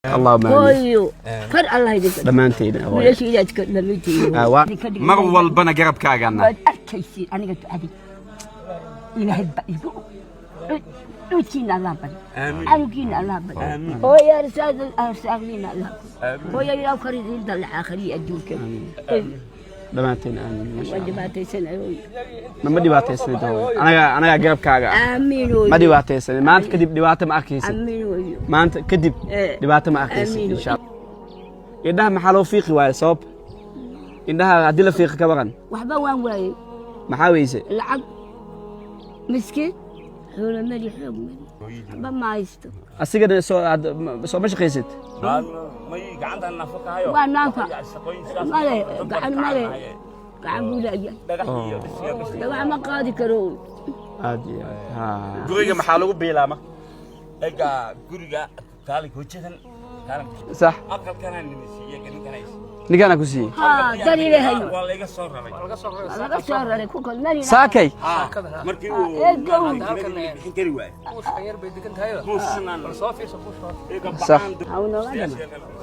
اللهم هويو كر الله يديك دمانتين وليش يجاتك لميتين mar walbana garabkaagana waad arkaysiin aniga ducadi ilaahay ba igu dhulkiina allah bari canugiina allah bari hooya arsaaqdiina allah hooya ilaahu karidin dal aakhiriya adduunka dhammaanteen aamin waan dhibaataysanahay ma dhibaataysanid anaga garabkaaga amiin ma dhibaataysanid maanta kadib dhibaato ma arkaysid amiin maanta kadib dhibaato ma arkaysid insha Allah indhaha maxaa loo fiiqi waayo sabab indhaha haddii la fiiqi ka waran waxba waan waayey maxaa weyse lacag miskiin xoolo mali xoog mali waxba ma haysto asigana soo ma shaqaysid waa naafa male gacan male gacan buu leeyahay wax ma qaadi karo aad iyo aad guriga maxaa lagu biilaama ega guriga kaalin hoojadan صح نيجانا كوسي ها دليل هي والله iga soo raray laga soo raray ku kal mali saakay markii uu bixin kari waay khayr bay degan tahay soo fiirso ku soo صح hawno wadama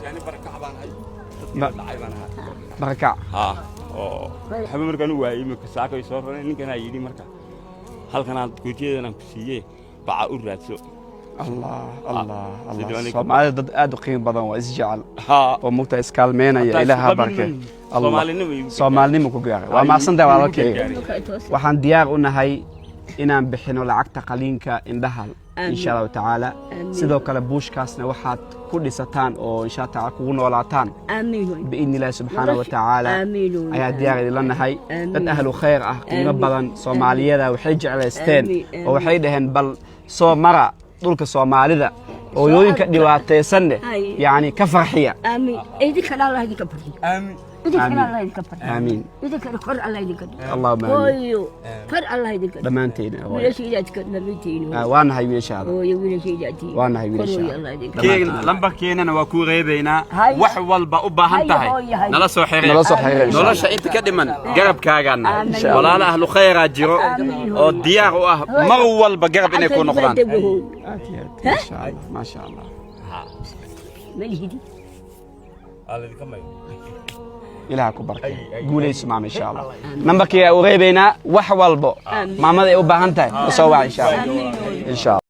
yani baraka baan hay baraka oo xabba markaan u waayay imika saakay soo raray ninkan ay yiri marka halkan aad goojeedana ku siiyay baca u raadso الله الله الله Soomaaliya dad aad u qiimo badan waa isjecel oo mugta iskaalmeynaya ilaaha barke Soomaalinimo ku gaaray waa maaqsantahay walaalkay waxaan diyaar u nahay inaan bixino lacagta qaliinka indhaha insha Allah taala sidoo kale buushkaasna waxaad ku dhisataan oo insha Allah taala kugu noolaataan amiin biidnillah subhanahu wa taala ayaa diyaar idin nahay dad ahlu khayr ah qiimo badan Soomaaliyada waxay jeclaysteen oo waxay dhaheen bal soo mara dhulka Soomaalida oo yooyinka dhibaataysan yaani ka farxiya amiin idinka Allah idinka farxiya amiin idinka Allah idinka farxiya amiin idinka kor Allah idinka اللهم آمين hooyo kor Allah idinka dhammaanteen wiilasha idaadka lamitiin waan hay wiilashaada hooyo wiilasha idaadii waan hay wiilashaada Allah idinka keen lambarkeenana waa ku reebaynaa wax walba u baahan tahay nala soo xiriir nolosha inta ka dhiman garabkaagana walaal ahlu khayra jiro oo diyaar u ah mar walba garab inay ku noqdaan ما شاء الله ملهدي الله يكمل إلهك بركة قولي اسمع إن شاء الله نمبرك يا قريبنا وح والبو ماما ذي أبا هنتاي وصوا إن شاء الله إن شاء الله